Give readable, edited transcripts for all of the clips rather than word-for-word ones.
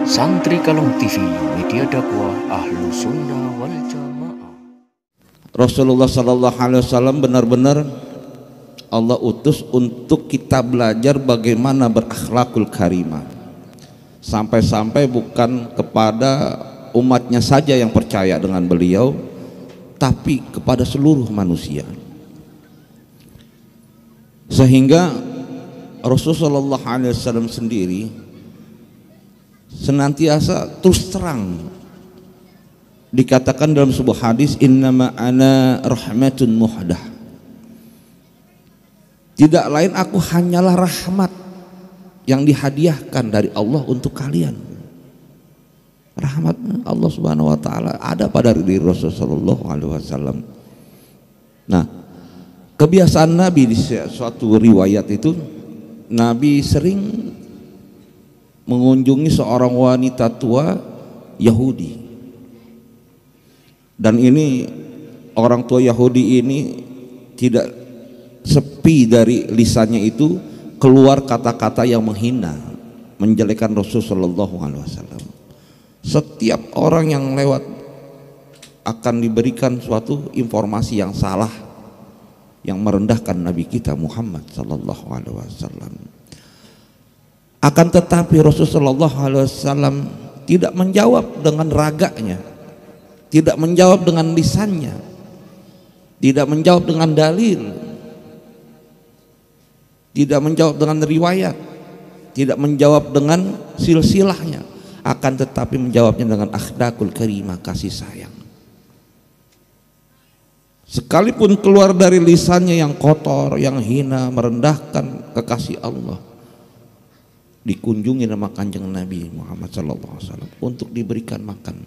Santri Kalong TV, media dakwah Ahlu Sunnah wal Jamaah. Rasulullah Sallallahu Alaihi Wasallam benar-benar Allah utus untuk kita belajar bagaimana berakhlakul karimah. Sampai-sampai bukan kepada umatnya saja yang percaya dengan beliau, tapi kepada seluruh manusia. Sehingga Rasulullah Sallallahu Alaihi Wasallam sendiri senantiasa terus terang dikatakan dalam sebuah hadis, innama ana rahmatun muhdah, tidak lain aku hanyalah rahmat yang dihadiahkan dari Allah untuk kalian. Rahmat Allah Subhanahu wa taala ada pada diri Rasulullah sallallahu alaihi wasallam. Nah, kebiasaan Nabi di suatu riwayat itu, Nabi sering mengunjungi seorang wanita tua Yahudi, dan ini orang tua Yahudi ini tidak sepi dari lisannya itu keluar kata-kata yang menghina, menjelekkan Rasul sallallahu alaihi wasallam. Setiap orang yang lewat akan diberikan suatu informasi yang salah yang merendahkan Nabi kita Muhammad sallallahu alaihi wasallam. Akan tetapi Rasulullah SAW tidak menjawab dengan raganya, tidak menjawab dengan lisannya, tidak menjawab dengan dalil, tidak menjawab dengan riwayat, tidak menjawab dengan silsilahnya, akan tetapi menjawabnya dengan akhlakul karimah, kasih sayang. Sekalipun keluar dari lisannya yang kotor, yang hina, merendahkan kekasih Allah, dikunjungi nama kanjeng Nabi Muhammad SAW untuk diberikan makan,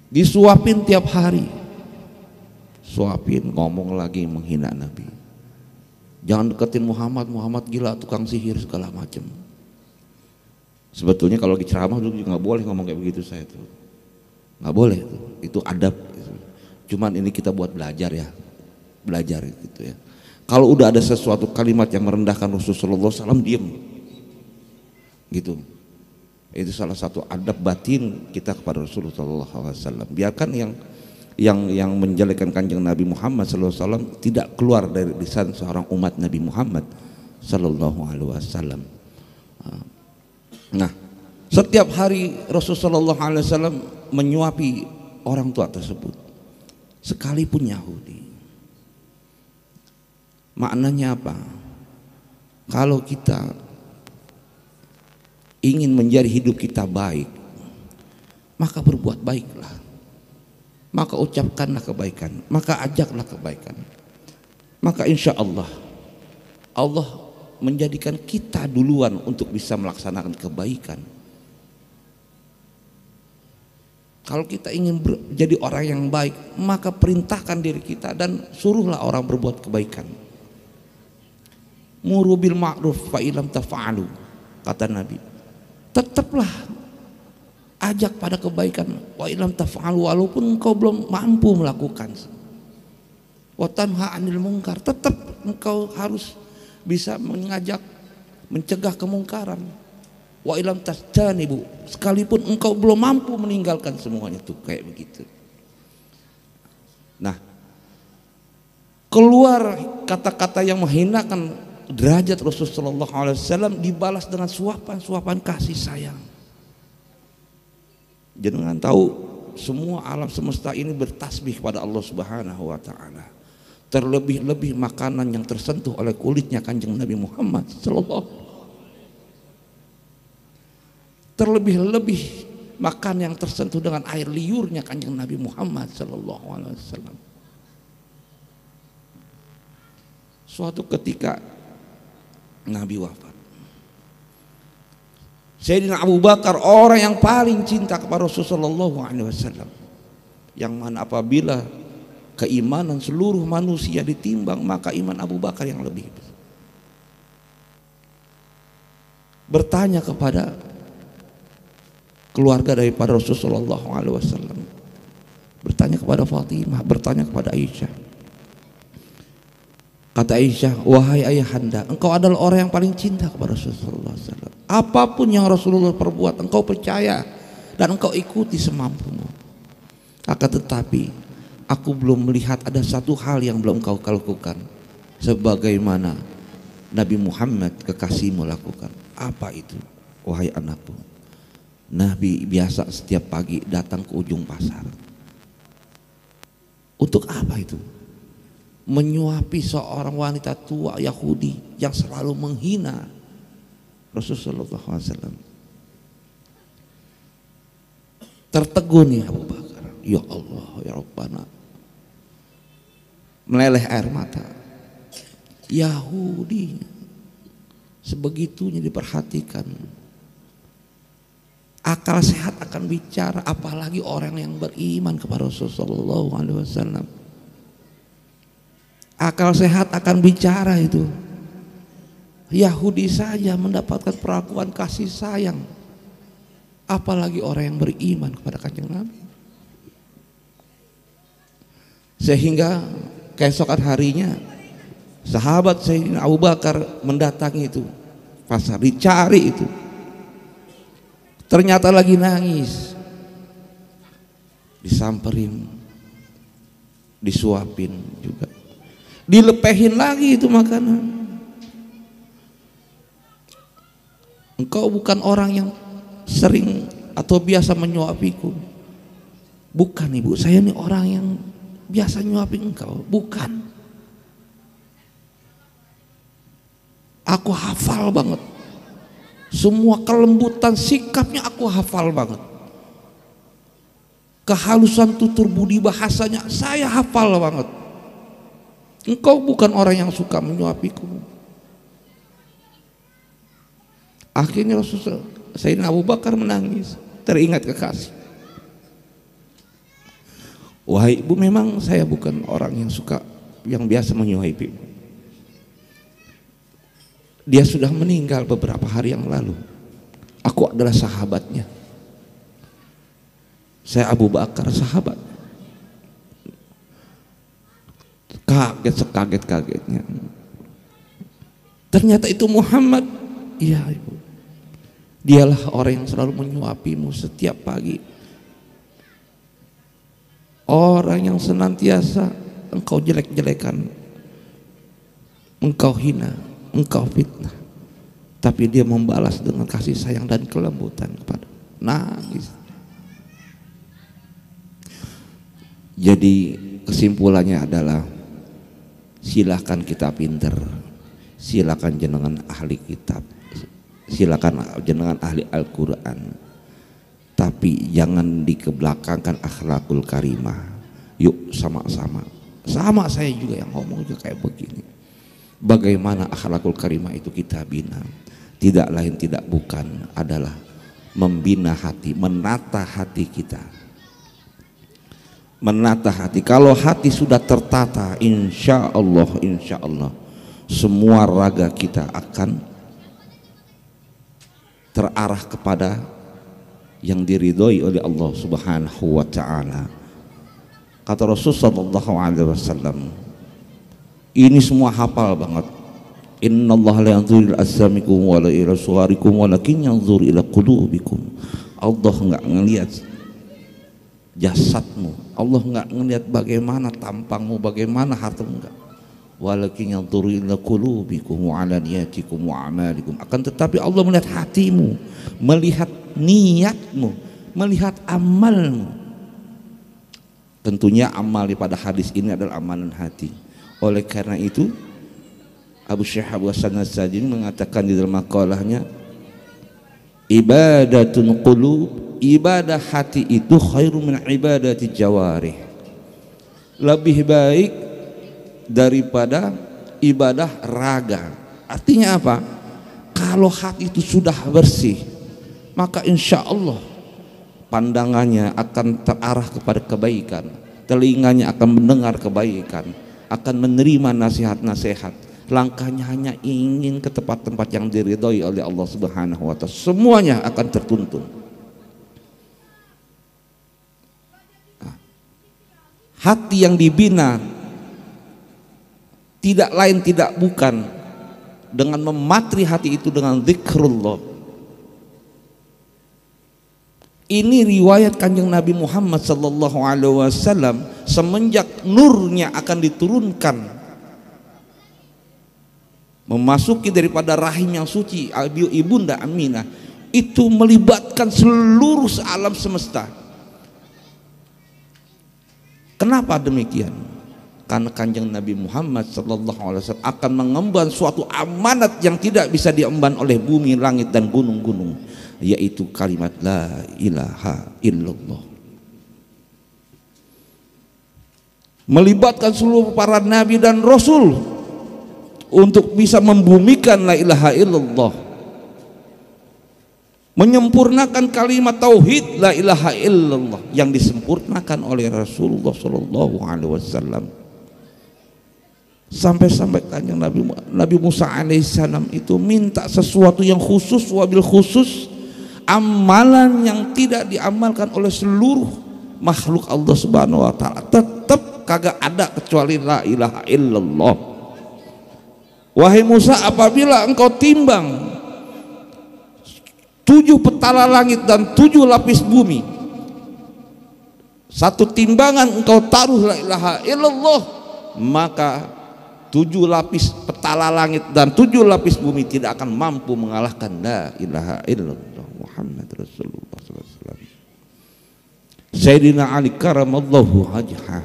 disuapin tiap hari, suapin, ngomong lagi menghina Nabi. Jangan deketin Muhammad, Muhammad gila, tukang sihir segala macam. Sebetulnya kalau di ceramah dulu juga nggak boleh ngomong kayak begitu, saya tuh nggak boleh, itu adab. Cuman ini kita buat belajar ya, belajar gitu ya. Kalau udah ada sesuatu kalimat yang merendahkan Rasulullah SAW, diem gitu. Itu salah satu adab batin kita kepada Rasulullah SAW. Biarkan yang menjelekkan kanjeng Nabi Muhammad SAW tidak keluar dari lisan seorang umat Nabi Muhammad SAW. Nah, setiap hari Rasulullah SAW menyuapi orang tua tersebut, sekalipun Yahudi. Maknanya apa? Kalau kita ingin menjadi hidup kita baik, maka berbuat baiklah, maka ucapkanlah kebaikan, maka ajaklah kebaikan, maka insya Allah Allah menjadikan kita duluan untuk bisa melaksanakan kebaikan. Kalau kita ingin jadi orang yang baik, maka perintahkan diri kita dan suruhlah orang berbuat kebaikan. Muru bil ma'ruf fa ilam tafa'alu, kata Nabi. Tetaplah ajak pada kebaikan, wa ilam tafa'alu, walaupun engkau belum mampu melakukan. Wa tanha 'anil munkar, tetap engkau harus bisa mengajak, mencegah kemungkaran. Wa ilam tasjanibu, sekalipun engkau belum mampu meninggalkan semuanya, itu kayak begitu. Nah, keluar kata-kata yang menghinakan derajat Rasulullah SAW dibalas dengan suapan kasih sayang. Jangan tahu semua alam semesta ini bertasbih pada Allah Subhanahu wa taala. Terlebih-lebih makanan yang tersentuh oleh kulitnya kanjeng Nabi Muhammad sallallahu. Terlebih-lebih makan yang tersentuh dengan air liurnya kanjeng Nabi Muhammad sallallahu alaihi wasallam. Suatu ketika Nabi wafat, Sayyidina Abu Bakar, orang yang paling cinta kepada Rasulullah SAW, yang mana apabila keimanan seluruh manusia ditimbang, maka iman Abu Bakar yang lebih, bertanya kepada keluarga daripada Rasulullah SAW, bertanya kepada Fatimah, bertanya kepada Aisyah, Kata Aisyah, wahai ayahanda, engkau adalah orang yang paling cinta kepada Rasulullah SAW. Apapun yang Rasulullah perbuat, engkau percaya dan engkau ikuti semampumu. Akan tetapi aku belum melihat ada satu hal yang belum engkau lakukan sebagaimana Nabi Muhammad kekasihmu lakukan. Apa itu? Wahai anakku, Nabi biasa setiap pagi datang ke ujung pasar. Untuk apa itu? Menyuapi seorang wanita tua Yahudi yang selalu menghina Rasulullah SAW. Tertegun ya Abu Bakar, ya Allah ya Rabbana, meleleh air mata. Yahudi sebegitunya diperhatikan. Akal sehat akan bicara, apalagi orang yang beriman kepada Rasulullah SAW. Akal sehat akan bicara itu. Yahudi saja mendapatkan perlakuan kasih sayang, apalagi orang yang beriman kepada Kanjeng Nabi. Sehingga keesokan harinya sahabat Sayyidina Abu Bakar mendatangi itu pasar, dicari itu. Ternyata lagi nangis. Disamperin, disuapin juga, dilepehin lagi itu makanan. Engkau bukan orang yang sering atau biasa menyuapiku. Bukan ibu, saya ini orang yang biasa nyuapin engkau. Bukan. Aku hafal banget. Semua kelembutan sikapnya aku hafal banget. Kehalusan tutur budi bahasanya saya hafal banget. Engkau bukan orang yang suka menyuapiku. Akhirnya Rasulullah Sayyidina Abu Bakar menangis, teringat kekasih. Wahai ibu, memang saya bukan orang yang suka, yang biasa menyuapi. Dia sudah meninggal beberapa hari yang lalu. Aku adalah sahabatnya. Saya Abu Bakar, sahabat. Kaget sekaget-kagetnya. Ternyata itu Muhammad. Iya ibu. Dialah orang yang selalu menyuapimu setiap pagi. Orang yang senantiasa engkau jelek-jelekan, engkau hina, engkau fitnah, tapi dia membalas dengan kasih sayang dan kelembutan kepada. Nangis. Jadi kesimpulannya adalah, silakan kita pinter, silakan jenengan ahli kitab, silakan jenengan ahli Al-Quran, tapi jangan dikebelakangkan akhlakul karimah. Yuk sama-sama, sama saya juga yang ngomong juga kayak begini. Bagaimana akhlakul karimah itu kita bina? Tidak lain tidak bukan adalah membina hati, menata hati kita. Menata hati. Kalau hati sudah tertata, insya Allah semua raga kita akan terarah kepada yang diridhoi oleh Allah Subhanahu wa ta'ala. Kata Rasulullah SAW, ini semua hafal banget. Innallaha la yanzuru ila ajsamikum wa la ila suwarikum walakin yanzuru ila qulubikum. Allah enggak ngelihat jasadmu, Allah enggak ngelihat bagaimana tampangmu, bagaimana hartamu, enggak. Walakin yanzuru ila qulubikum wa ala niyatikum wa amalikum. Akan tetapi Allah melihat hatimu, melihat niatmu, melihat amalmu. Tentunya amal pada hadis ini adalah amalan hati. Oleh karena itu Abu Syekh Abu Hasan As-Sajili mengatakan di dalam makalahnya, ibadatun qulub, ibadah hati itu khairu min ibadati jawarih, lebih baik daripada ibadah raga. Artinya apa? Kalau hati itu sudah bersih, maka insya Allah pandangannya akan terarah kepada kebaikan, telinganya akan mendengar kebaikan, akan menerima nasihat-nasihat, langkahnya hanya ingin ke tempat-tempat yang diridhoi oleh Allah Subhanahu wa ta'ala. Semuanya akan tertuntun. Hati yang dibina tidak lain tidak bukan dengan mematri hati itu dengan zikrullah. Ini riwayat Kanjeng Nabi Muhammad sallallahu alaihi wasallam semenjak nurnya akan diturunkan memasuki daripada rahim yang suci ibunda Aminah, itu melibatkan seluruh alam semesta. Kenapa demikian? Karena Kanjeng Nabi Muhammad sallallahu alaihi wasallam akan mengemban suatu amanat yang tidak bisa diemban oleh bumi, langit dan gunung-gunung, yaitu kalimat la ilaha illallah. Melibatkan seluruh para nabi dan rasul untuk bisa membumikan la ilaha illallah, menyempurnakan kalimat tauhid la ilaha illallah yang disempurnakan oleh Rasulullah sallallahu alaihi wasallam. Sampai-sampai Kanjeng Nabi Musa alaihissalam itu minta sesuatu yang khusus, wabil khusus, amalan yang tidak diamalkan oleh seluruh makhluk Allah subhanahu wa ta'ala, tetap kagak ada kecuali la ilaha illallah. Wahai Musa, apabila engkau timbang 7 petala langit dan 7 lapis bumi, satu timbangan engkau taruh la ilaha illallah, maka 7 lapis petala langit dan 7 lapis bumi tidak akan mampu mengalahkan la ilaha illallah Muhammad Rasulullah SAW. Sayyidina Ali karamallahu wajhah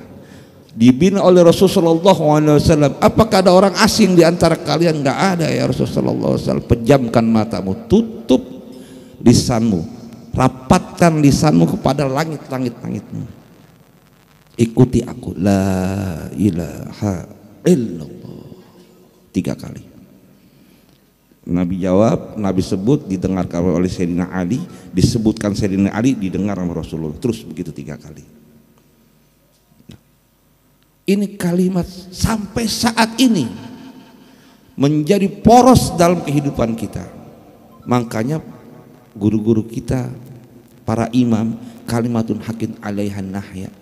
dibina oleh Rasulullah SAW. Apakah ada orang asing di antara kalian? Enggak ada ya Rasulullah SAW. Pejamkan matamu, tutup lisanmu, rapatkan lisanmu kepada langit-langitmu. Ikuti aku, la ilaha illallah 3 kali. Nabi jawab, Nabi sebut, didengarkan oleh Sayyidina Ali, disebutkan Sayyidina Ali, didengar oleh Rasulullah. Terus begitu 3 kali. Ini kalimat sampai saat ini menjadi poros dalam kehidupan kita. Makanya guru-guru kita, para imam, kalimatun haqqin alaihan nahya.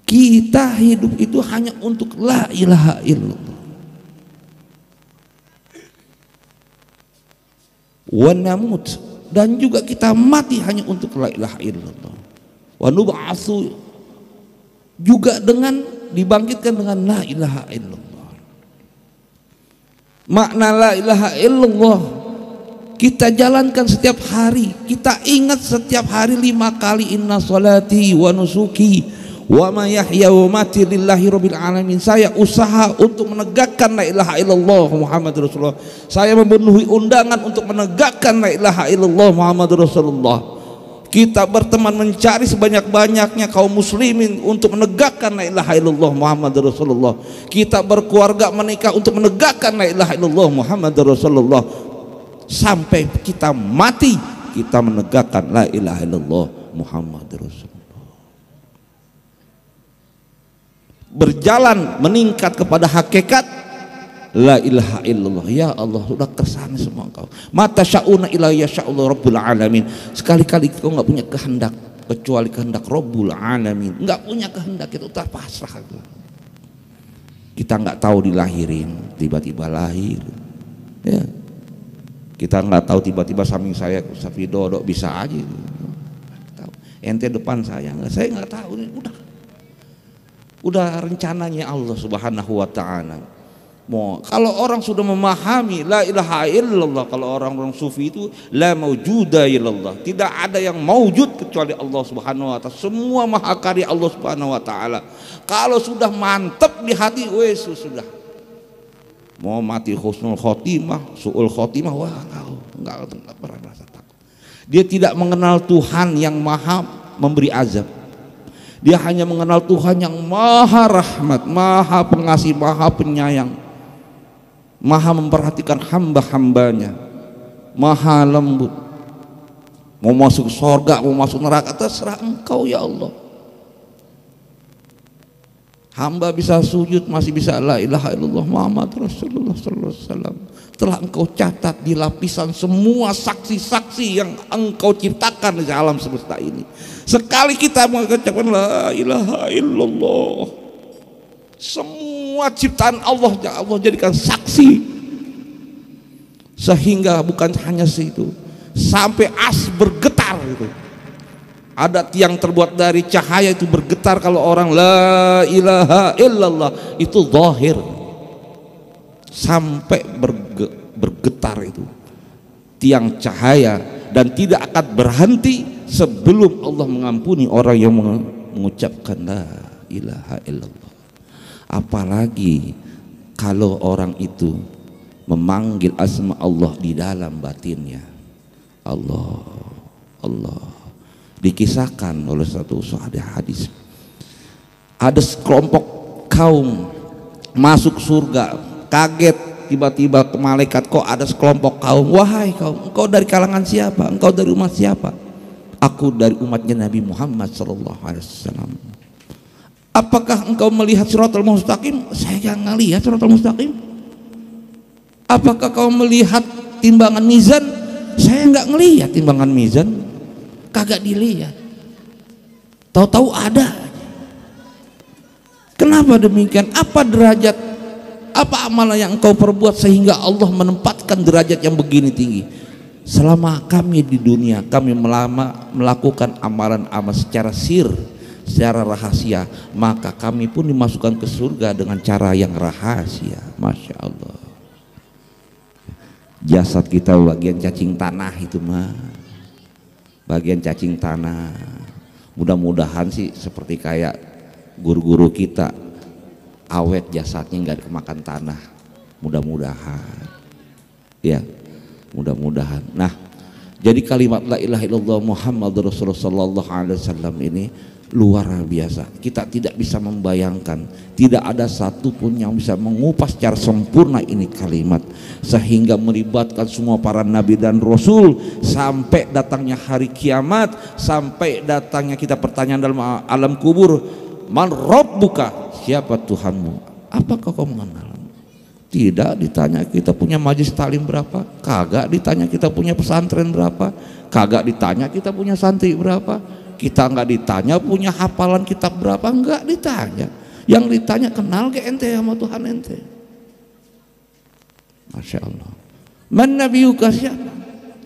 Kita hidup itu hanya untuk la ilaha illallah. Wa namut, dan juga kita mati hanya untuk la ilaha illallah. Wa nub'atsu, juga dengan dibangkitkan dengan la ilaha illallah. Makna la ilaha illallah kita jalankan setiap hari. Kita ingat setiap hari 5 kali, inna salati wa nusuki wa ma yahya wa mati lillahi rabbil alamin. Saya usaha untuk menegakkan la ilaha illallah Muhammad Rasulullah. Saya memenuhi undangan untuk menegakkan la ilaha illallah Muhammad Rasulullah. Kita berteman mencari sebanyak-banyaknya kaum muslimin untuk menegakkan la ilaha illallah Muhammad Rasulullah. Kita berkeluarga menikah untuk menegakkan la ilaha illallah Muhammad Rasulullah. Sampai kita mati kita menegakkan la ilaha illallah Muhammad Rasulullah. Berjalan meningkat kepada hakikat la ilaha illallah. Ya Allah, sudah kersane semua engkau. Mata syauna ila yasha'ullah rabbul alamin. Sekali-kali kau enggak punya kehendak kecuali kehendak Rabbul alamin. Enggak punya kehendak, itu terpasrah. Kita enggak tahu dilahirin, tiba-tiba lahir. Ya. Kita enggak tahu tiba-tiba samping saya Safi Dodo bisa aja. Tahu. Ente depan saya enggak tahu. Udah rencananya Allah Subhanahu wa taala. Kalau orang sudah memahami la ilaha illallah, kalau orang-orang sufi itu la maujuda illallah, tidak ada yang maujud kecuali Allah Subhanahu wa taala. Semua mahakarya Allah Subhanahu wa taala. Kalau sudah mantap di hati, wes sudah. Mau mati husnul khotimah, suul khotimah, wah enggak pernah rasa takut. Dia tidak mengenal Tuhan yang maha memberi azab. Dia hanya mengenal Tuhan yang maha rahmat, maha pengasih, maha penyayang, maha memperhatikan hamba-hambanya, maha lembut. Mau masuk surga, mau masuk neraka, terserah engkau ya Allah. Hamba bisa sujud masih bisa la ilaha illallah Muhammad Rasulullah sallallahu alaihi wasallam. Telah engkau catat di lapisan semua saksi-saksi yang engkau ciptakan di alam semesta ini. Sekali kita mengucapkan la ilaha illallah, semua semua ciptaan Allah jadikan saksi, sehingga bukan hanya itu, sampai ars bergetar gitu. Ada tiang terbuat dari cahaya itu bergetar kalau orang la ilaha illallah, itu zahir, sampai bergetar itu tiang cahaya, dan tidak akan berhenti sebelum Allah mengampuni orang yang mengucapkan la ilaha illallah. Apalagi kalau orang itu memanggil asma Allah di dalam batinnya, Allah, Allah. Dikisahkan oleh satu hadis, ada sekelompok kaum masuk surga, kaget tiba-tiba ke malaikat, kok ada sekelompok kaum, wahai kaum, engkau dari kalangan siapa, engkau dari umat siapa? Aku dari umatnya Nabi Muhammad SAW. Apakah engkau melihat Shiratal Mustaqim? Saya nggak lihat Shiratal Mustaqim. Apakah kau melihat timbangan mizan? Saya nggak ngelihat timbangan mizan, kagak dilihat. Tahu-tahu ada. Kenapa demikian? Apa derajat, apa amalan yang engkau perbuat sehingga Allah menempatkan derajat yang begini tinggi? Selama kami di dunia, kami melakukan amalan-amalan secara sir, secara rahasia, maka kami pun dimasukkan ke surga dengan cara yang rahasia. Masya Allah. Jasad kita bagian cacing tanah itu mah, bagian cacing tanah. Mudah-mudahan sih seperti kayak guru-guru kita, awet jasadnya nggak kemakan tanah. Mudah-mudahan, ya, mudah-mudahan. Nah, jadi kalimat la ilaha illallah Muhammadur Rasulullah sallallahu alaihi wasallam ini luar biasa. Kita tidak bisa membayangkan, tidak ada satupun yang bisa mengupas secara sempurna ini kalimat, sehingga melibatkan semua para nabi dan rasul, sampai datangnya hari kiamat, sampai datangnya kita pertanyaan dalam alam kubur, man rabbuka, siapa Tuhanmu, apakah kau mengenal? Tidak ditanya kita punya majlis talim berapa, kagak ditanya kita punya pesantren berapa, kagak ditanya kita punya santri berapa, kita nggak ditanya punya hafalan kitab berapa, nggak ditanya. Yang ditanya kenal ke ente sama Tuhan ente. Masya Allah. Man nabiyuka, siapa?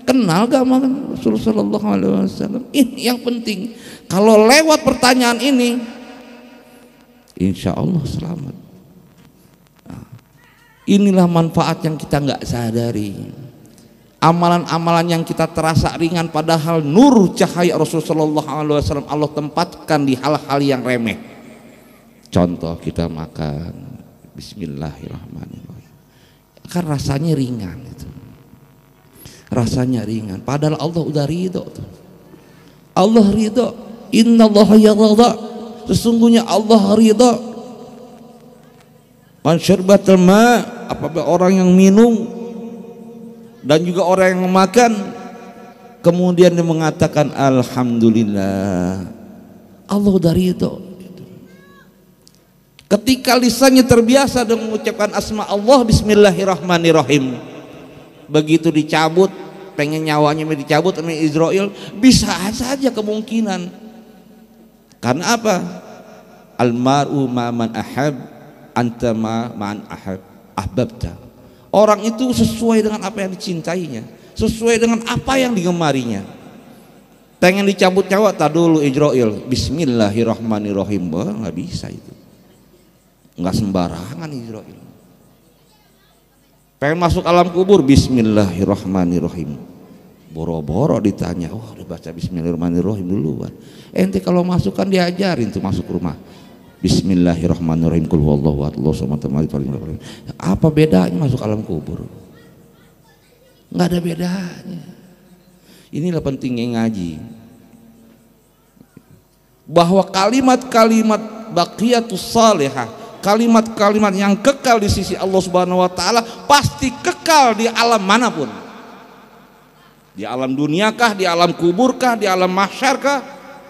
Kenal gak sama Rasulullah sallallahu alaihi wasallam? Ini yang penting. Kalau lewat pertanyaan ini, insya Allah selamat. Nah, inilah manfaat yang kita nggak sadari. Amalan-amalan yang kita terasa ringan, padahal nur cahaya Rasulullah SAW Allah tempatkan di hal-hal yang remeh. Contoh kita makan, Bismillahirrahmanirrahim, kan rasanya ringan itu, rasanya ringan. Padahal Allah udah ridho tuh. Allah ridho. Innallaha yarda. Sesungguhnya Allah ridho. Man syarbatal ma, apabila orang yang minum dan juga orang yang memakan, kemudian dia mengatakan alhamdulillah, Allah udah ridho. Ketika lisannya terbiasa dengan mengucapkan asma Allah, Bismillahirrahmanirrahim, begitu dicabut, pengen nyawanya dicabut sama Israel, bisa saja kemungkinan. Karena apa? Almaru ma'man ahab, anta ma'man ahab ahbabta. Orang itu sesuai dengan apa yang dicintainya, sesuai dengan apa yang digemarinya. Pengen dicabut nyawa, tak dulu Israel, Bismillahirrahmanirrahim, nggak bisa itu, nggak sembarangan Israel. Pengen masuk alam kubur, Bismillahirrahmanirrahim, boro-boro ditanya, oh udah baca Bismillahirrahmanirrahim duluan. Ente kalau masuk kan diajarin tuh masuk rumah, Bismillahirrahmanirrahim, qul huwallahu ahad, Allahu samad, lam yalid walam yulad. Apa bedanya masuk alam kubur? Nggak ada bedanya. Inilah pentingnya ngaji, bahwa kalimat-kalimat baqiyatus salihah, kalimat-kalimat yang kekal di sisi Allah Subhanahu wa taala, pasti kekal di alam manapun. Di alam duniakah, di alam kuburkah, di alam mahsyarkah,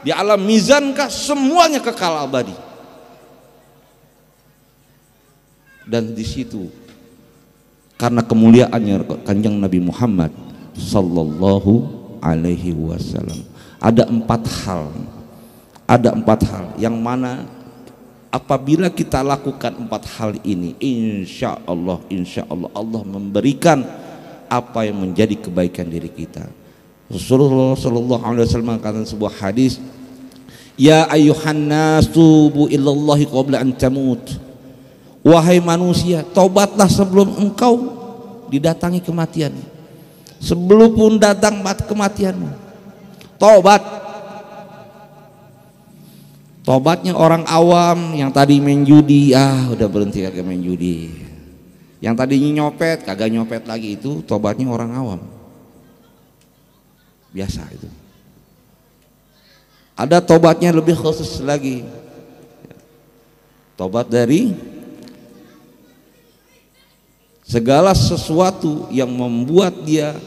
di alam mizankah, semuanya kekal abadi. Dan di situ karena kemuliaannya Kanjeng Nabi Muhammad sallallahu alaihi wasallam, ada empat hal yang mana Apabila kita lakukan 4 hal ini, insya Allah Allah memberikan apa yang menjadi kebaikan diri kita. Rasulullah Shallallahu Alaihi Wasallam mengatakan sebuah hadis, ya ayuhan nas tubu ilallahi qabla an tamut. Wahai manusia, tobatlah sebelum engkau didatangi kematian. Sebelum pun datang kematianmu, tobat. Tobatnya orang awam yang tadi main judi, udah berhenti kagak main judi. Yang tadinya nyopet kagak nyopet lagi, itu tobatnya orang awam. Biasa itu. Ada tobatnya lebih khusus lagi. Tobat dari segala sesuatu yang membuat dia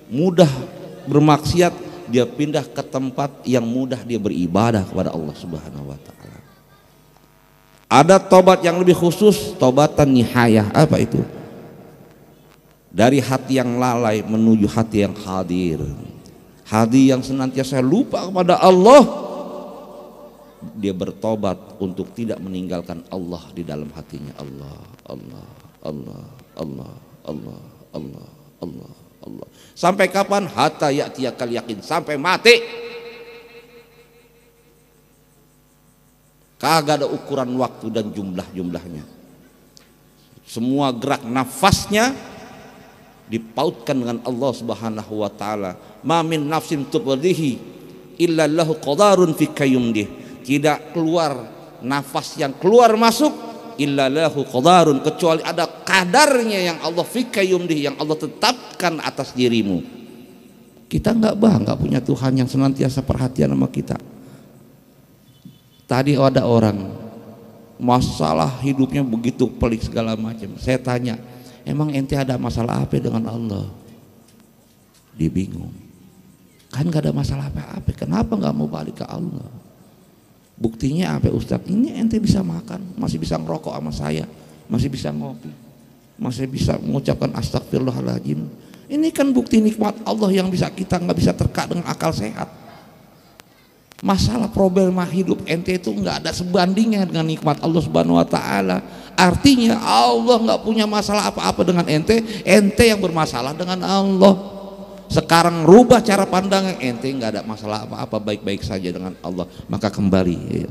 mudah bermaksiat, dia pindah ke tempat yang mudah dia beribadah kepada Allah Subhanahu wa taala. Ada tobat yang lebih khusus, tobatan nihayah. Apa itu? Dari hati yang lalai menuju hati yang hadir. Hati yang senantiasa lupa kepada Allah, dia bertobat untuk tidak meninggalkan Allah di dalam hatinya. Allah, Allah, Allah, Allah, Allah, Allah, Allah, Allah. Sampai kapan? Hatta ya'tiyakal yakin, sampai mati. Kagak ada ukuran waktu dan jumlahnya. Semua gerak nafasnya dipautkan dengan Allah Subhanahu wa taala. Ma min nafsin tuqdihi illa lahu qadarun fi kayyumdih. Tidak keluar nafas yang keluar masuk illa lahu qadarun, kecuali ada kadarnya yang Allah fi kayyumdih, yang Allah tetapkan atas dirimu. Kita nggak punya Tuhan yang senantiasa perhatian sama kita. Tadi ada orang masalah hidupnya begitu pelik segala macam. Saya tanya, emang ente ada masalah apa dengan Allah? Dia bingung. Kan gak ada masalah apa-apa, kenapa gak mau balik ke Allah? Buktinya apa Ustadz? Ini ente bisa makan, masih bisa ngerokok sama saya, masih bisa ngopi, masih bisa mengucapkan astagfirullahaladzim. Ini kan bukti nikmat Allah yang bisa kita nggak bisa terka dengan akal sehat. Masalah problema hidup ente itu nggak ada sebandingnya dengan nikmat Allah Subhanahu wa taala. Artinya Allah nggak punya masalah apa-apa dengan ente, ente yang bermasalah dengan Allah. Sekarang rubah cara pandang, ente nggak ada masalah apa-apa, baik-baik saja dengan Allah. Maka kembali ya.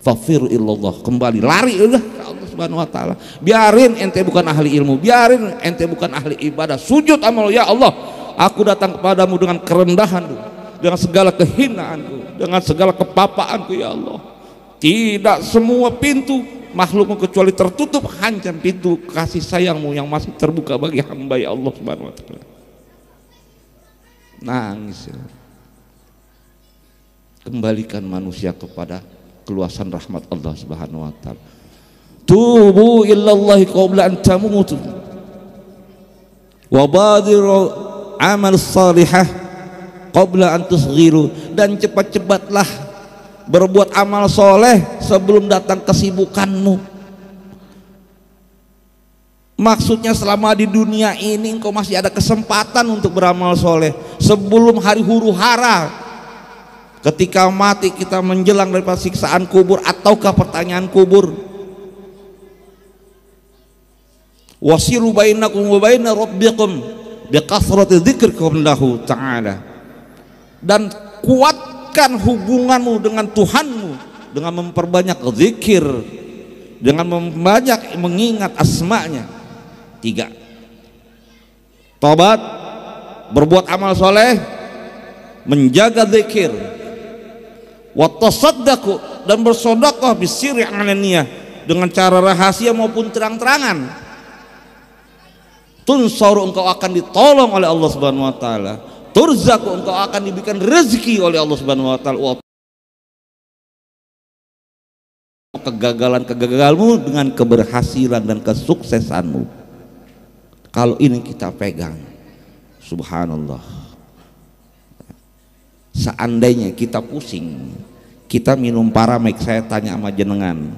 Fafiru illallah, kembali lari udah ke Allah Subhanahu wa taala. Biarin ente bukan ahli ilmu, biarin ente bukan ahli ibadah, sujud amal, ya Allah, aku datang kepadamu dengan kerendahanku, dengan segala kehinaanku, dengan segala kepapaanku, ya Allah. Tidak semua pintu makhlukmu kecuali tertutup, hanya pintu kasih sayangmu yang masih terbuka bagi hamba, ya Allah Subhanahu wa taala. Nangis ya. Kembalikan manusia kepada keluasan rahmat Allah Subhanahu wa taala. Tubu illallahi qabla an tamutu wa badiru amal salihah qabla an tusghiru, dan cepat-cepatlah berbuat amal soleh sebelum datang kesibukanmu. Maksudnya selama di dunia ini engkau masih ada kesempatan untuk beramal soleh sebelum hari huru hara. Ketika mati kita menjelang daripada siksaan kubur ataukah pertanyaan kubur. Wasiru bainakum wa baina rabbikum biqasrati dzikrikum lahu ta'ala, dan kuatkan hubunganmu dengan Tuhanmu dengan memperbanyak zikir, dengan memperbanyak mengingat asma'nya. 3, tobat, berbuat amal soleh, menjaga zikir, wa tasaddaqu, dan bersedekah bisirri alaniyah, dengan cara rahasia maupun terang-terangan. Tunsaru, engkau akan ditolong oleh Allah Subhanahu wa taala. Turzaku, engkau akan diberikan rezeki oleh Allah Subhanahu wa taala. Kegagalan-kegagalanmu dengan keberhasilan dan kesuksesanmu. Kalau ini kita pegang, subhanallah. Seandainya kita pusing, kita minum Paramek, saya tanya sama jenengan,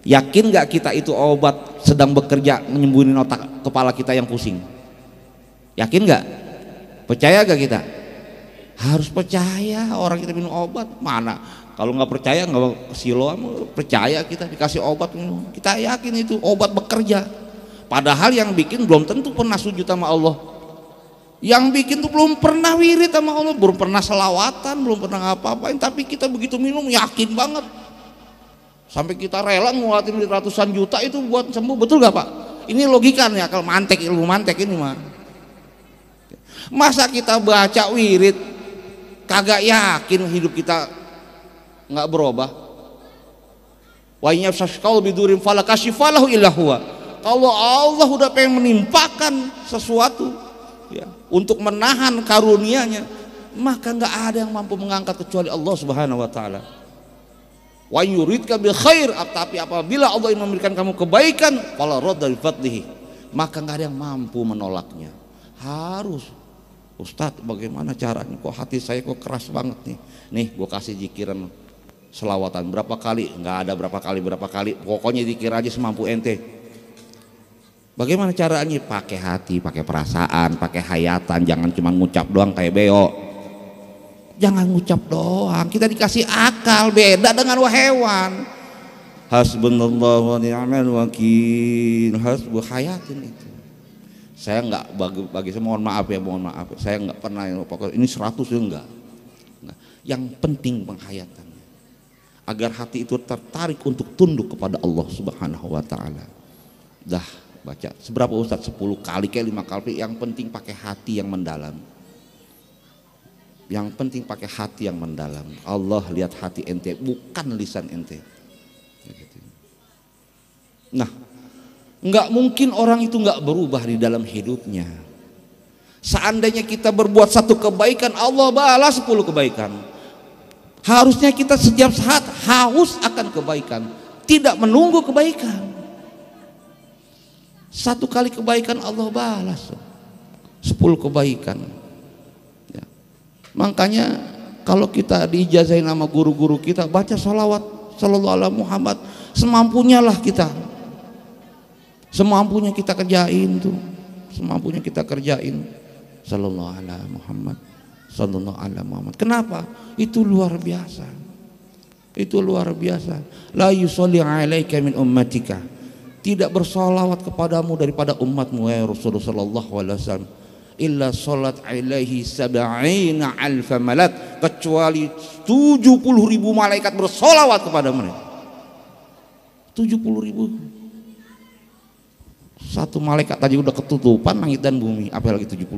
yakin gak kita itu obat sedang bekerja menyembuhin otak kepala kita yang pusing? Yakin gak? Percaya gak kita? Harus percaya. Orang kita minum obat mana? Kalau nggak percaya, nggak siloam, percaya kita dikasih obat minum. Kita yakin itu obat bekerja. Padahal yang bikin belum tentu pernah sujud sama Allah. Yang bikin tuh belum pernah wirid sama Allah, belum pernah selawatan, belum pernah ngapa-ngapain. Tapi kita begitu minum yakin banget. Sampai kita rela ngeluarin ratusan juta itu buat sembuh. Betul gak Pak? Ini logikanya kalau mantek, ilmu mantek ini mah. Masa kita baca wirid kagak yakin hidup kita nggak berubah? Wa yafsashqal bidurin fala kashifalahu illa huwa. Kalau Allah udah pengen menimpakan sesuatu ya, untuk menahan karunia-Nya, maka nggak ada yang mampu mengangkat kecuali Allah Subhanahu wa taala. Wa yuridka bil khair, tapi apabila Allah ingin memberikan kamu kebaikan, fala radda li fadlihi, maka nggak ada yang mampu menolaknya. Harus, Ustadz bagaimana caranya? Kok hati saya kok keras banget nih. Nih gue kasih zikiran selawatan berapa kali? Nggak ada berapa kali. Pokoknya zikir aja semampu ente. Bagaimana caranya? Pakai hati, pakai perasaan, pakai hayatan. Jangan cuma ngucap doang kayak beo. Jangan ngucap doang. Kita dikasih akal, beda dengan hewan. Hasbunallahu wa ni'mal wakil. Hasbu hayatin itu. Saya nggak bagi saya mohon maaf. Saya nggak pernah ini 100 ya enggak. Nah, yang penting penghayatannya agar hati itu tertarik untuk tunduk kepada Allah Subhanahu wa taala. Dah baca seberapa Ustaz, 10 kali kayak 5 kali, yang penting pakai hati yang mendalam. Yang penting pakai hati yang mendalam. Allah lihat hati ente, bukan lisan ente. Nah, nggak mungkin orang itu nggak berubah di dalam hidupnya. Seandainya kita berbuat satu kebaikan, Allah balas 10 kebaikan. Harusnya kita setiap saat haus akan kebaikan, tidak menunggu kebaikan. 1 kali kebaikan Allah balas 10 kebaikan ya. Makanya kalau kita diijazahin sama guru-guru kita, baca sholawat sallallahu alaihi Muhammad semampunya lah kita. Semampunya kita kerjain tuh, semampunya kita kerjain. Sallallahu alaihi Muhammad, sallallahu alaihi Muhammad. Kenapa? Itu luar biasa. Itu luar biasa. La yusolli alaika min ummatika. Tidak bersolawat kepadamu daripada umatmu ya Rasulullah sallallahu alaihi wasallam. Illa salat alaihi sab'ina alfa malak, kecuali 70.000 malaikat bersolawat kepada mereka. 70.000. Satu malaikat tadi udah ketutupan langit dan bumi, apalagi 70.000.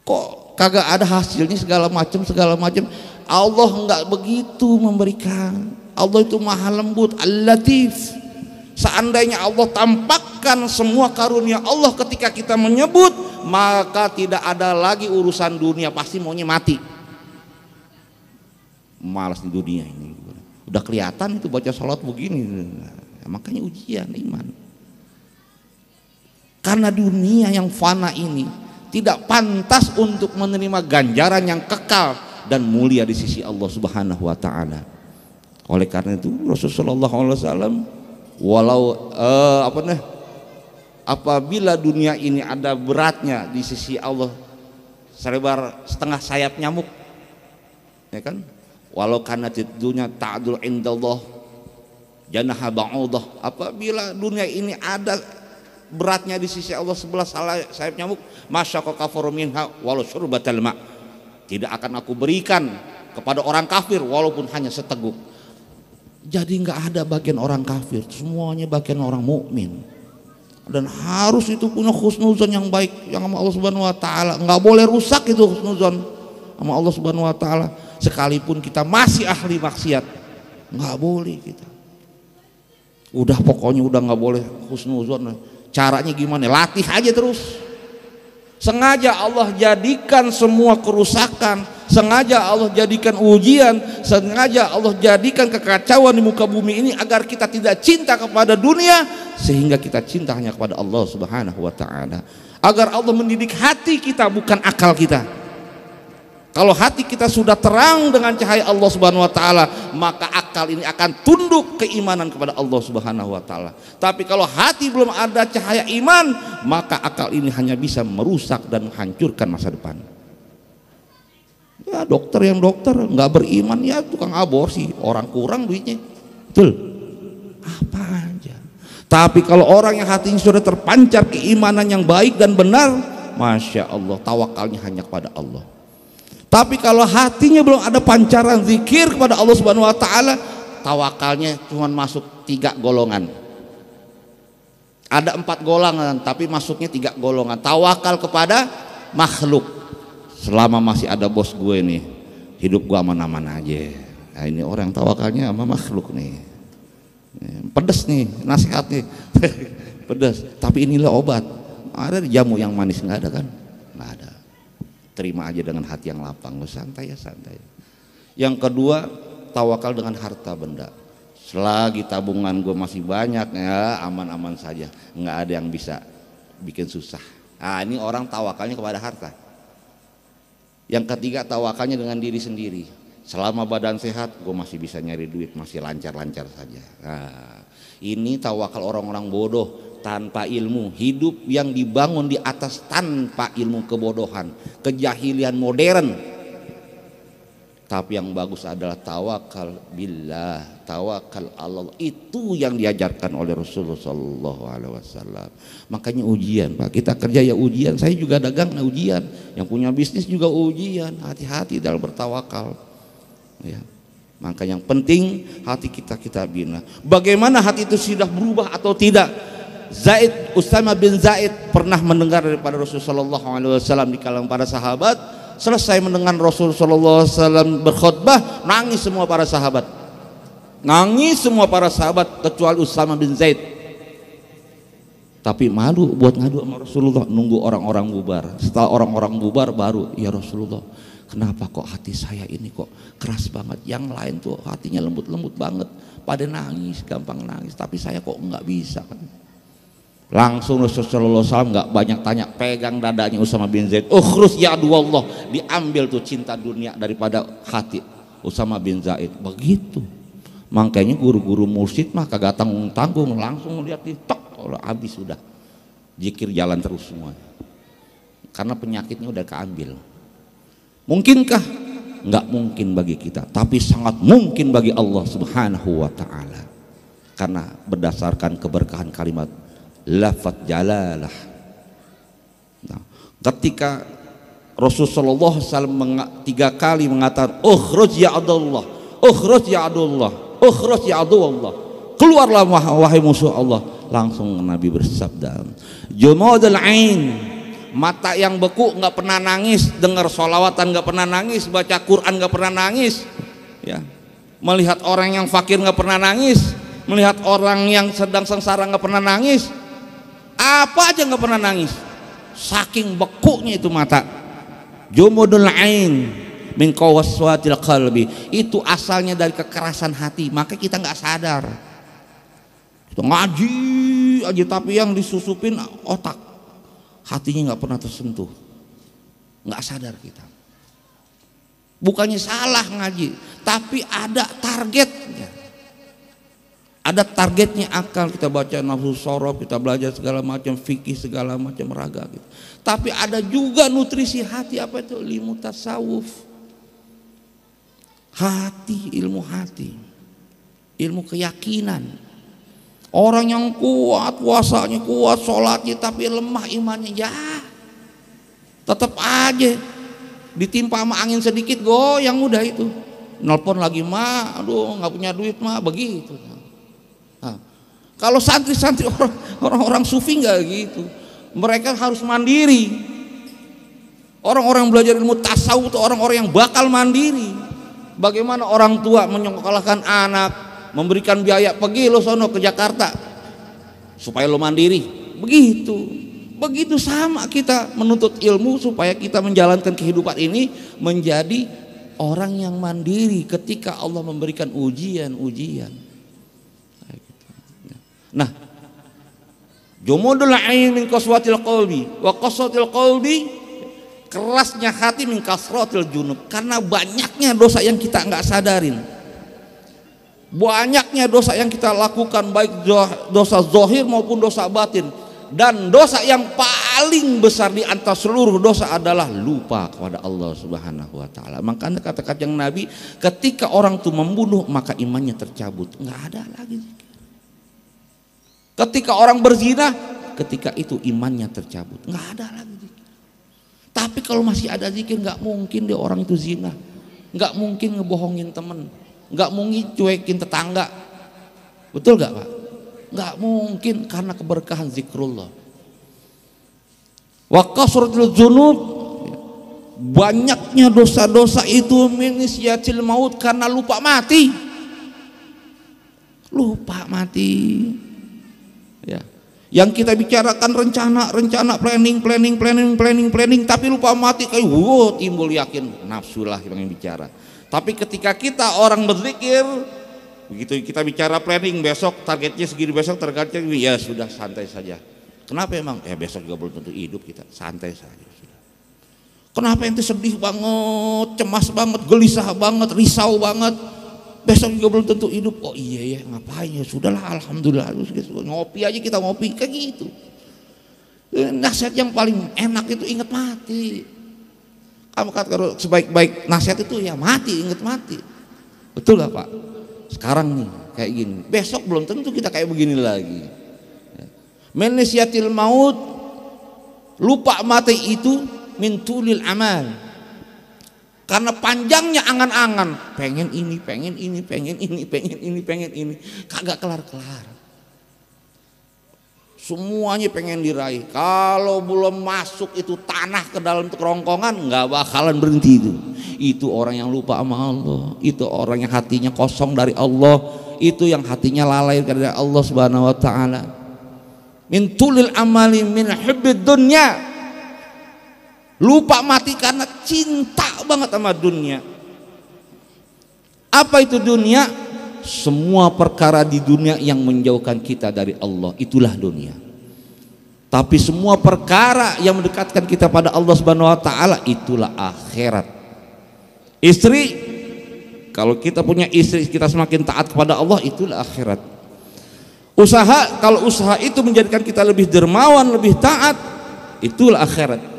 Kok kagak ada hasilnya segala macam. Allah enggak begitu memberikan. Allah itu maha lembut, Al-Latif. Seandainya Allah tampakkan semua karunia Allah ketika kita menyebut, maka tidak ada lagi urusan dunia, pasti maunya mati. Malas di dunia ini. Udah kelihatan itu baca salat begini. Makanya ujian iman. Karena dunia yang fana ini tidak pantas untuk menerima ganjaran yang kekal dan mulia di sisi Allah Subhanahu wa taala. Oleh karena itu Rasulullah SAW apabila dunia ini ada beratnya di sisi Allah selebar setengah sayap nyamuk, ya kan? Walau karena dunia ta'dul indallah janaha ba'udah, apabila dunia ini ada beratnya di sisi Allah sebelah sayap nyamuk, masyaqa kafaru minha walau syurbatal ma, tidak akan aku berikan kepada orang kafir walaupun hanya seteguk. Jadi nggak ada bagian orang kafir, semuanya bagian orang mukmin. Dan harus itu punya husnuzon yang baik yang sama Allah Subhanahu wa taala. Nggak boleh rusak itu husnuzon sama Allah Subhanahu wa taala. Sekalipun kita masih ahli maksiat, nggak boleh kita. Udah pokoknya udah nggak boleh husnuzon. Caranya gimana? Latih aja terus. Sengaja Allah jadikan semua kerusakan, sengaja Allah jadikan ujian, sengaja Allah jadikan kekacauan di muka bumi ini agar kita tidak cinta kepada dunia, sehingga kita cinta hanya kepada Allah Subhanahu wa taala. Agar Allah mendidik hati kita bukan akal kita. Kalau hati kita sudah terang dengan cahaya Allah Subhanahu wa taala, maka akal ini akan tunduk keimanan kepada Allah Subhanahu wa taala. Tapi kalau hati belum ada cahaya iman, maka akal ini hanya bisa merusak dan menghancurkan masa depan. Ya dokter nggak beriman, ya tukang aborsi, orang kurang duitnya. Betul. Apa aja. Tapi kalau orang yang hatinya sudah terpancar keimanan yang baik dan benar, masya Allah, tawakalnya hanya kepada Allah. Tapi kalau hatinya belum ada pancaran zikir kepada Allah Subhanahu wa taala, tawakalnya cuma masuk 3 golongan. Ada 4 golongan, tapi masuknya 3 golongan. Tawakal kepada makhluk. Selama masih ada bos gue nih, hidup gue aman-aman aja. Nah, ini orang tawakalnya sama makhluk nih. Pedes nih nasihat nih. Pedes, tapi inilah obat. Ada jamu yang manis nggak ada kan? Nggak ada. Terima aja dengan hati yang lapang, lo santai ya santai. Yang kedua, tawakal dengan harta benda. Selagi tabungan gue masih banyak ya aman-aman saja, nggak ada yang bisa bikin susah. Nah, ini orang tawakalnya kepada harta. Yang ketiga, tawakalnya dengan diri sendiri. Selama badan sehat, gue masih bisa nyari duit, masih lancar-lancar saja. Nah, ini tawakal orang-orang bodoh. Tanpa ilmu, hidup yang dibangun di atas tanpa ilmu, kebodohan, kejahilian modern. Tapi yang bagus adalah tawakal billah, tawakal Allah. Itu yang diajarkan oleh Rasulullah Sallallahu Alaihi Wasallam. Makanya ujian, Pak, kita kerja ya ujian. Saya juga dagang ujian, yang punya bisnis juga ujian. Hati-hati dalam bertawakal. Ya. Maka yang penting hati kita bina. Bagaimana hati itu sudah berubah atau tidak? Usama bin Zaid pernah mendengar daripada Rasulullah SAW di kalangan para sahabat. Selesai mendengar Rasulullah SAW berkhutbah, nangis semua para sahabat. Nangis semua para sahabat kecuali Usama bin Zaid. Tapi malu buat ngadu sama Rasulullah, nunggu orang-orang bubar. Setelah orang-orang bubar baru, ya Rasulullah, kenapa kok hati saya ini kok keras banget? Yang lain tuh hatinya lembut-lembut banget, pada nangis, gampang nangis, tapi saya kok nggak bisa kan? Langsung Rasulullah SAW nggak banyak tanya, pegang dadanya Usama bin Zaid. Ukhrus ya Allah, diambil tuh cinta dunia daripada hati Usama bin Zaid. Begitu. Makanya guru-guru mursyid mah kagak tanggung-tanggung, langsung lihat di tok, kalau habis sudah. Zikir jalan terus semua. Karena penyakitnya udah keambil. Mungkinkah? Nggak mungkin bagi kita, tapi sangat mungkin bagi Allah Subhanahu wa taala. Karena berdasarkan keberkahan kalimat lafaz jalalah. Nah, ketika Rasulullah SAW 3 kali mengatakan ukhruj ya Abdullah, ukhruj ya Abdullah, ukhruj ya Abdullah, keluarlah wahai musuh Allah, langsung Nabi bersabda, jumadul ain, mata yang beku nggak pernah nangis, dengar sholawatan nggak pernah nangis, baca Quran nggak pernah nangis, ya, melihat orang yang fakir nggak pernah nangis, melihat orang yang sedang sengsara nggak pernah nangis, apa aja nggak pernah nangis, saking bekunya itu mata. Jumudul ain min qawaswatil qalbi, itu asalnya dari kekerasan hati, maka kita nggak sadar. Kita ngaji aja tapi yang disusupin otak, hatinya nggak pernah tersentuh, nggak sadar kita. Bukannya salah ngaji, tapi ada targetnya. Ada targetnya akal, kita baca nafsu sorof, kita belajar segala macam fikih, segala macam raga gitu. Tapi ada juga nutrisi hati, apa itu? Ilmu tasawuf. Hati, ilmu keyakinan. Orang yang kuat, puasanya kuat, sholatnya tapi lemah imannya, ya tetap aja ditimpa sama angin sedikit goyang udah itu. Nelpon lagi mah, aduh nggak punya duit mah, begitu. Nah, kalau santri-santri orang-orang sufi nggak gitu, mereka harus mandiri. Orang-orang belajar ilmu tasawuf itu orang-orang yang bakal mandiri. Bagaimana orang tua menyekolahkan anak, memberikan biaya, pergi lo sono ke Jakarta supaya lo mandiri. Begitu sama kita menuntut ilmu supaya kita menjalankan kehidupan ini menjadi orang yang mandiri ketika Allah memberikan ujian. Nah, jumudul ain min qaswatil qalbi wa qaswatil qalbi, kerasnya hati min kasratil junub, karena banyaknya dosa yang kita nggak sadarin, banyaknya dosa yang kita lakukan, baik dosa zahir maupun dosa batin. Dan dosa yang paling besar di antara seluruh dosa adalah lupa kepada Allah Subhanahu wa taala. Makanya kata-kata yang Nabi, ketika orang itu membunuh maka imannya tercabut, nggak ada lagi zikir. Ketika orang berzina, ketika itu imannya tercabut, nggak ada lagi zikir. Tapi kalau masih ada zikir, nggak mungkin deh orang itu zina, nggak mungkin ngebohongin temen, nggak mungkin cuekin tetangga. Betul nggak Pak? Nggak mungkin, karena keberkahan zikrullah. Wa kasratul dzunub, banyaknya dosa-dosa itu min nisyatil maut, karena lupa mati. Lupa mati. Ya. Yang kita bicarakan rencana, planning, tapi lupa mati, kayak timbul yakin, nafsu lah yang bicara. Tapi ketika kita orang berzikir, begitu kita bicara planning, besok targetnya segini, besok targetnya ya sudah, santai saja. Kenapa emang? Ya besok juga belum tentu hidup kita, santai saja sudah. Kenapa ente sedih banget, cemas banget, gelisah banget, risau banget? Besok juga belum tentu hidup. Oh iya ya, ngapain ya, sudahlah, alhamdulillah, ngopi aja, kita ngopi kayak gitu. Nasihat yang paling enak itu ingat mati. Kamu kata sebaik-baik nasihat itu ya mati, ingat mati. Betul gak Pak? Sekarang nih kayak gini, besok belum tentu kita kayak begini lagi. Min nisyatil maut, lupa mati itu min tulil amal, karena panjangnya angan-angan, pengen ini, kagak kelar-kelar. Semuanya pengen diraih. Kalau belum masuk itu tanah ke dalam kerongkongan, nggak bakalan berhenti itu. Itu orang yang lupa sama Allah. Itu orang yang hatinya kosong dari Allah. Itu yang hatinya lalai dari Allah Subhanahu wa taala. Min tulil amali min hubbid dunya. Lupa mati karena cinta banget sama dunia. Apa itu dunia? Semua perkara di dunia yang menjauhkan kita dari Allah, itulah dunia. Tapi semua perkara yang mendekatkan kita pada Allah Subhanahu wa taala, itulah akhirat. Istri, kalau kita punya istri, kita semakin taat kepada Allah, itulah akhirat. Usaha, kalau usaha itu menjadikan kita lebih dermawan, lebih taat, itulah akhirat.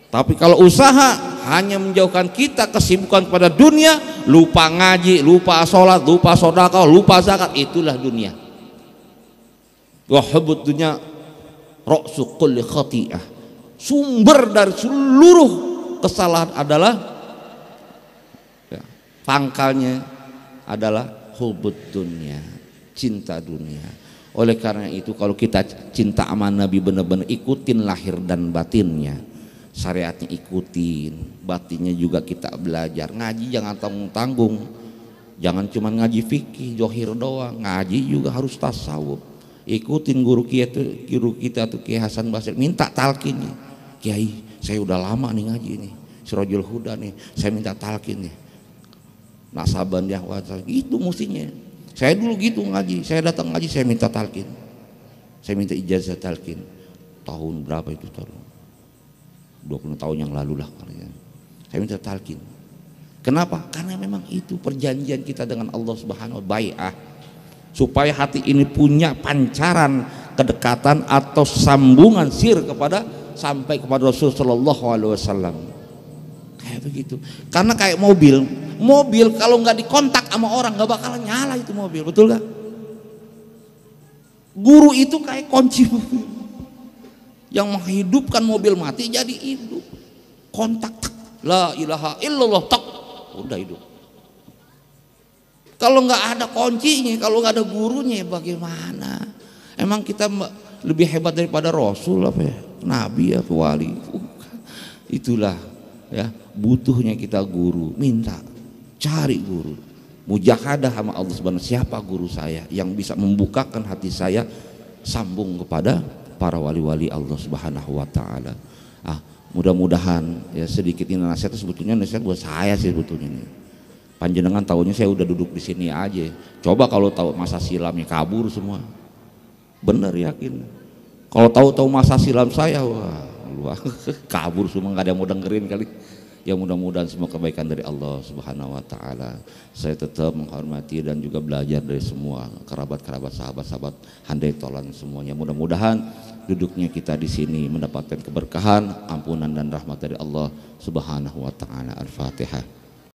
Tapi kalau usaha hanya menjauhkan kita kesibukan pada dunia, lupa ngaji, lupa sholat, lupa sedekah, lupa zakat, itulah dunia. Wa hubbud dunya ra'su kulli khati'ah. Sumber dari seluruh kesalahan adalah, ya, pangkalnya adalah hubbud dunya, cinta dunia. Oleh karena itu kalau kita cinta sama Nabi benar-benar ikutin lahir dan batinnya. Syariatnya ikutin, batinnya juga kita belajar. Ngaji jangan tanggung-tanggung, jangan cuma ngaji fikih johir doang, ngaji juga harus tasawuf. Ikutin guru kita tuh Kiai Hasan Basri, minta talqinnya. Kiai, saya udah lama nih ngaji nih, Sirajul Huda nih, saya minta talqin nih. Nasaban ya, itu mestinya. Saya dulu gitu ngaji, saya datang ngaji, saya minta talqin, saya minta ijazah talqin. Tahun berapa itu, tahun 20 tahun yang lalu lah kalian. Saya minta talqin. Kenapa? Karena memang itu perjanjian kita dengan Allah Subhanahu wa taala, supaya hati ini punya pancaran kedekatan atau sambungan sir sampai kepada Rasul sallallahu alaihi wasallam. Kayak begitu. Karena kayak mobil kalau nggak dikontak sama orang nggak bakalan nyala itu mobil, betul gak? Guru itu kayak kunci mobil yang menghidupkan mobil mati jadi hidup. Kontak, la ilaha illallah, tak, udah hidup. Kalau nggak ada kuncinya, kalau nggak ada gurunya, bagaimana? Emang kita lebih hebat daripada Rasul apa ya? Nabi apa wali? Itulah ya, butuhnya kita guru. Minta, cari guru. Mujahadah sama Allah Subhanahu. Siapa guru saya yang bisa membukakan hati saya sambung kepada para wali-wali Allah Subhanahu wa taala. Mudah-mudahan ya sedikit ini nasihat, sebetulnya nasihat buat saya sih sebetulnya ini. Panjenengan tahunya saya udah duduk di sini aja. Coba kalau tahu masa silamnya kabur semua. Bener yakin. Kalau tahu masa silam saya, wah astagfirullah. Kabur semua, nggak ada yang mau dengerin kali. Ya mudah-mudahan semua kebaikan dari Allah Subhanahu wa taala. Saya tetap menghormati dan juga belajar dari semua kerabat-kerabat, sahabat-sahabat handai tolan semuanya. Mudah-mudahan duduknya kita di sini mendapatkan keberkahan, ampunan dan rahmat dari Allah Subhanahu wa taala. Al-Fatihah.